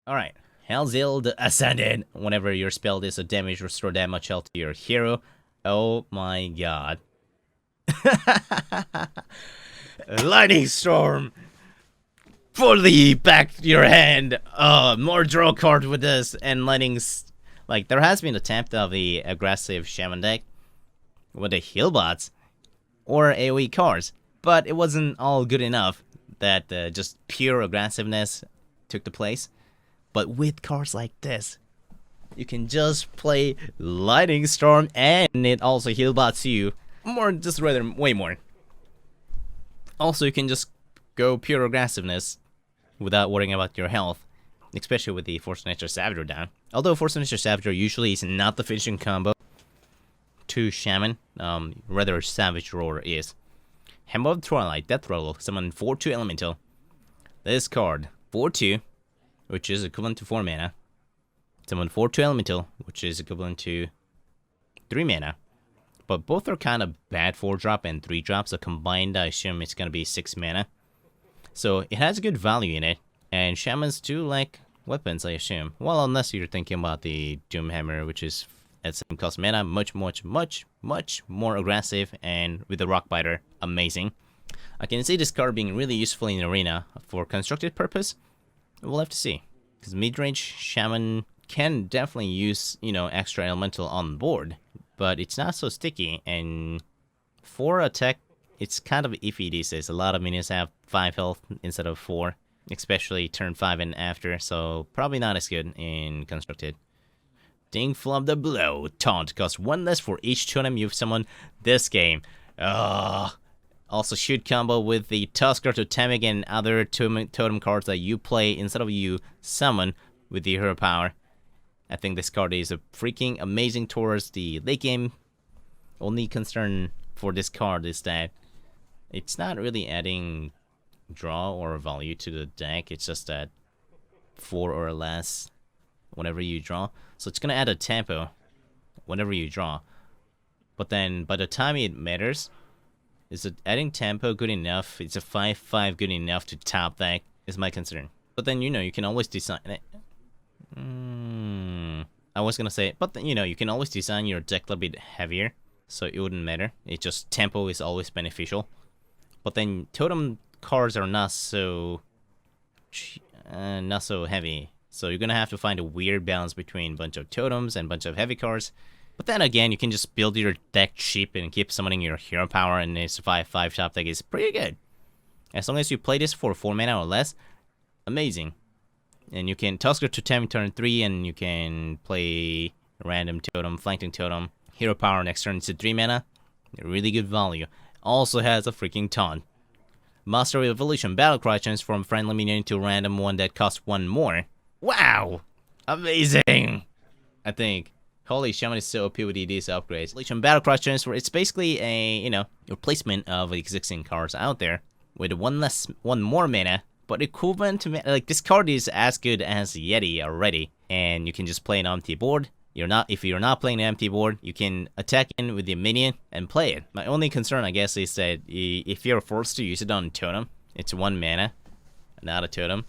Alright, Hellzeal the Ascendant. Whenever your spell deals a damage, restore that much health to your hero. Oh my god. Lightning Storm! Fully back your hand! More draw card with this, and lightning's... Like, there has been attempt of the aggressive Shaman deck with the heal bots or AoE cards, but it wasn't all good enough that just pure aggressiveness took the place. But with cards like this, you can just play Lightning Storm and it also heal bots you. Way more. Also, you can just go pure aggressiveness without worrying about your health, especially with the Force of Nature Savager down. Although Force of Nature Savager usually is not the finishing combo to Shaman, rather Savage Roar is. Hammer of Twilight, Death Rattle, summon 4/2 Elemental. This card, 4/2, which is equivalent to 4 mana. Summon 4/2 Elemental, which is equivalent to 3 mana. But both are kind of bad 4-drop and 3-drop, so combined I assume it's gonna be 6 mana. So it has good value in it, and Shamans do like weapons, I assume. Well, unless you're thinking about the Doomhammer, which is at same cost mana, much more aggressive, and with the Rockbiter, amazing. I can see this card being really useful in Arena for constructed purpose. We'll have to see, because mid-range Shaman can definitely use, extra elemental on board, but it's not so sticky, and for attack, it's kind of iffy these days. A lot of minions have 5 health instead of 4, especially turn 5 and after, so probably not as good in constructed. Ding Flub the Blow, Taunt, costs 1 less for each totem you've summoned this game. Also shoot combo with the Tusker Totemic and other totem cards that you play instead of you summon with the hero power. I think this card is a freaking amazing towards the late game. Only concern for this card is that it's not really adding draw or value to the deck. It's just that 4 or less whenever you draw. So it's gonna add a tempo whenever you draw. But then by the time it matters, is it adding tempo good enough? It's a 5/5 good enough to top deck, is my concern. But then you can always design it. I was gonna say, but then, you can always design your deck a little bit heavier, so it wouldn't matter. It's just tempo is always beneficial. But then totem cards are not so heavy. So you're gonna have to find a weird balance between a bunch of totems and a bunch of heavy cards. But then again, you can just build your deck cheap and keep summoning your hero power, and this 5/5 top deck is pretty good. As long as you play this for 4 mana or less, amazing. And you can Tusker Totemic turn 3, and you can play random totem, flanking totem, hero power next turn to 3 mana. Really good value. Also has a freaking taunt. Mastery Evolution, Battlecry, transform friendly minion into a random one that costs 1 more. Wow! Amazing! I think. Holy, Shaman is so OP with these upgrades. Evolution Battlecry transfer, it's basically a, replacement of existing cards out there with 1 more mana, but equivalent to, like, this card is as good as Yeti already, and you can just play an empty board. If you're not playing an empty board, you can attack in with the minion and play it. My only concern, I guess, is that if you're forced to use it on totem, it's 1 mana, not a totem.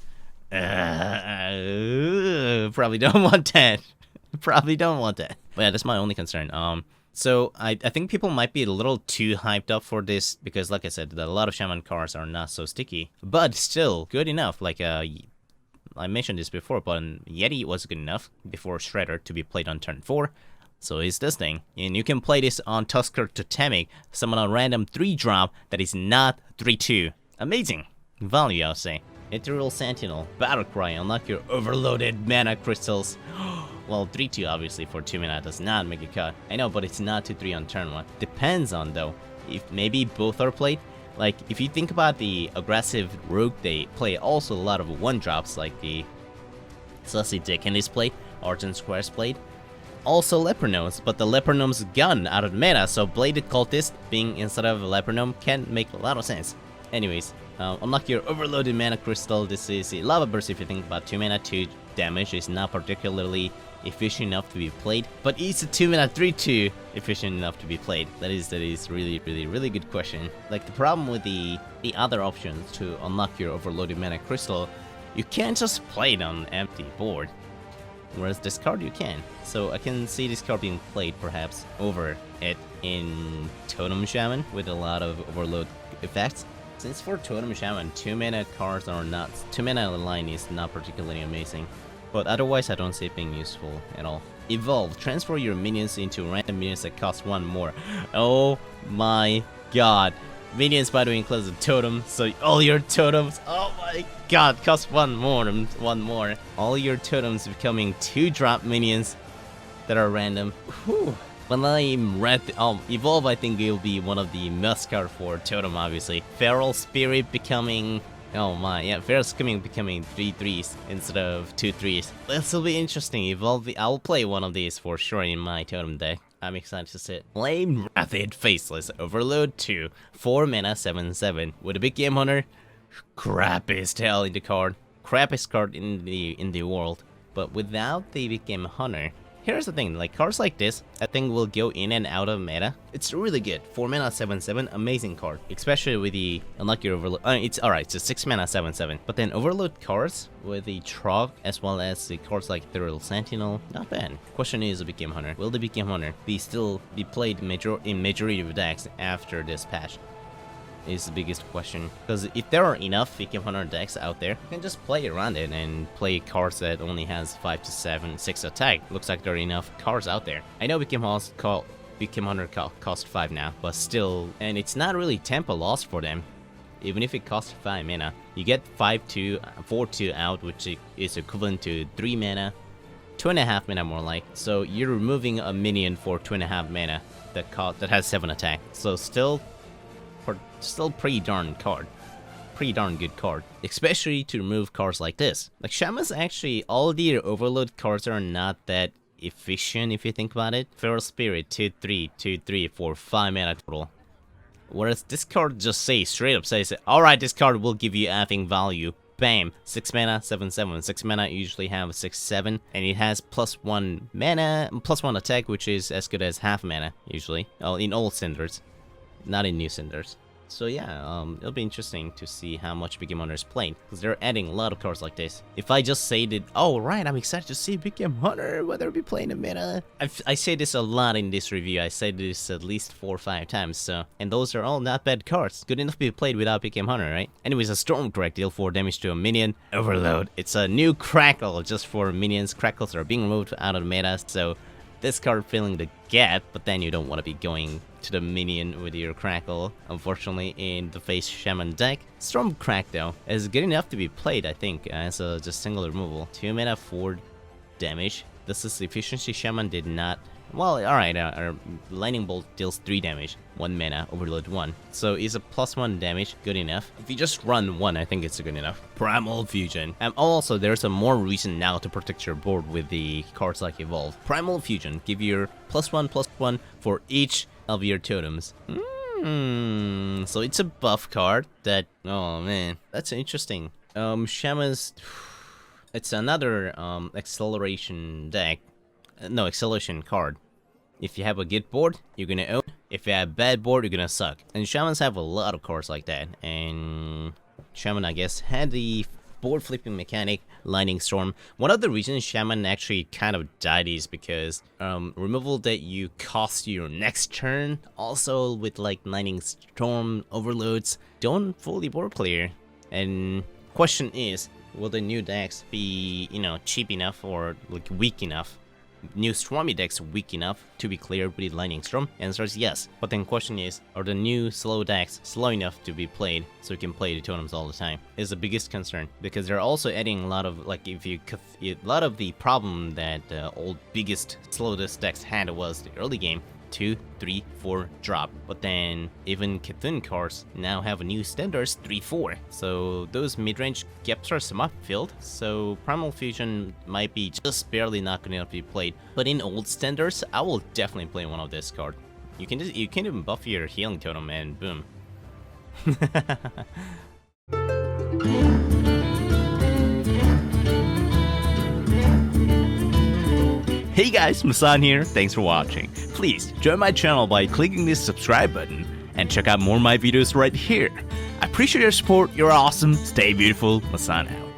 Probably don't want that. Probably don't want that. But yeah, that's my only concern. So I think people might be a little too hyped up for this because, like I said, a lot of Shaman cards are not so sticky, but still good enough. Like I mentioned this before, but Yeti was good enough before Shredder to be played on turn 4. So is this thing, and you can play this on Tusker Totemic, summon a random 3-drop that is not 3/2. Amazing value, I'll say. Ethereal Sentinel, Battlecry, unlock your overloaded mana crystals. Well, 3/2 obviously for 2 mana does not make a cut. I know, but it's not 2/3 on turn 1. Depends on though, if maybe both are played. Like, if you think about the aggressive rogue, they play also a lot of 1-drops, like the Sussy Dick in this play, Argent Squares played. Also Leper Gnomes, but the Leper Gnome's gone out of mana, so Bladed Cultist being instead of a Leper Gnome can make a lot of sense. Anyways, unlock your overloaded mana crystal. This is a Lava Burst. If you think about 2 mana, 2 damage is not particularly efficient enough to be played, but is a 2 mana 3/2 efficient enough to be played? That is really good question. Like, the problem with the other options to unlock your overloaded mana crystal you can't just play it on an empty board. Whereas this card you can. So I can see this card being played perhaps over it in Totem Shaman with a lot of overload effects. Since for Totem Shaman, 2 mana cards are not, 2 mana line is not particularly amazing. But otherwise I don't see it being useful at all. Evolve, transfer your minions into random minions that cost 1 more. Oh my god. Minions, by the way, includes a totem, so all your totems, oh my god, cost 1 more. All your totems becoming 2-drop minions that are random. Whew. When I'm Evolve, I think it'll be one of the must card for totem, obviously. Feral Spirit becoming, oh my, yeah, Feral Spirit becoming 3/3s instead of 2/3s. This will be interesting. Evolve, I'll play one of these for sure in my totem deck. I'm excited to see it. Flame Rapid Faceless Overload 2, 4 mana 7/7 with a big game hunter. Crappiest hell in the card. Crappiest card in the world. But without the big game hunter, here's the thing, like cards like this, I think will go in and out of meta. It's really good. 4 mana 7/7, amazing card. Especially with the Unlucky Overload. It's alright, it's a 6 mana 7/7. But then Overload cards with the Trog as well as the cards like Ethereal Sentinel, not bad. Question is the Big Game Hunter. Will the Big Game Hunter still be played in majority of decks after this patch? Is the biggest question. Because if there are enough Big Game Hunter decks out there, you can just play around it and play cards that only has 5 to 7, 6 attack. Looks like there are enough cards out there. I know Big Game Hunter cost 5 now, but still, and it's not really tempo loss for them. Even if it costs 5 mana, you get 5/2, 4/2 out, which is equivalent to 3 mana, 2.5 mana more like. So you're removing a minion for 2.5 mana that has 7 attack. So still pretty darn good card, especially to remove cards like this. Like Shaman's actually, all the overload cards are not that efficient if you think about it. Feral Spirit 2/3, 2/3 for 5 mana total. Whereas this card just straight up says, alright, this card will give you effing value. Bam, 6 mana, 7/7. 6 mana usually have 6/7, and it has +1 mana, +1 attack, which is as good as half mana usually. Oh, in old Cinders, not in new Cinders. So yeah, it'll be interesting to see how much Big Game Hunter is playing, because they're adding a lot of cards like this. If I just say that, oh right, I'm excited to see Big Game Hunter, whether it be playing a meta. I say this a lot in this review. I say this at least 4 or 5 times. So, and those are all not bad cards. Good enough to be played without Big Game Hunter, right? Anyways, a Stormcrack, deal 4 damage to a minion. Overload. It's a new Crackle just for minions. Crackles are being removed out of the meta, so this card filling the gap, but then you don't want to be going to the minion with your Crackle, unfortunately, in the face Shaman deck. Stormcrack, though, is good enough to be played, I think, as a just single removal. 2 mana, 4 damage. This is efficiency. Shaman did not. Well, alright, our Lightning Bolt deals 3 damage, 1 mana, Overload 1. So is a +1 damage good enough? If you just run 1, I think it's good enough. Primal Fusion. Also, there's a more reason now to protect your board with the cards like Evolve. Primal Fusion, give your +1/+1 for each of your totems. So it's a buff card that, oh man, that's interesting. Shaman's, it's another acceleration deck. No, acceleration card. If you have a good board, you're gonna own. If you have a bad board, you're gonna suck. And Shamans have a lot of cards like that. And Shaman, I guess, had the board flipping mechanic, Lightning Storm. One of the reasons Shaman actually kind of died is because removal that you cost your next turn, also with like Lightning Storm overloads, don't fully board clear. And question is, will the new decks be, you know, cheap enough or like weak enough? New Stormy decks weak enough to be cleared with Lightning Storm? Answer is yes. But then question is, are the new slow decks slow enough to be played so you can play the totems all the time? Is the biggest concern, because they're also adding a lot of, like, a lot of the problem that the old biggest slowest decks had was the early game. 2, 3, 4 drop, but then even Cthulhu cards now have a new standards 3/4, so those mid-range gaps are somewhat filled. So Primal Fusion might be just barely not good enough to be played, but in old standards I will definitely play one of this card. You can even buff your healing totem and boom. Hey guys, MaSsan here, thanks for watching. Please join my channel by clicking this subscribe button and check out more of my videos right here. I appreciate your support, you're awesome, stay beautiful, MaSsan out.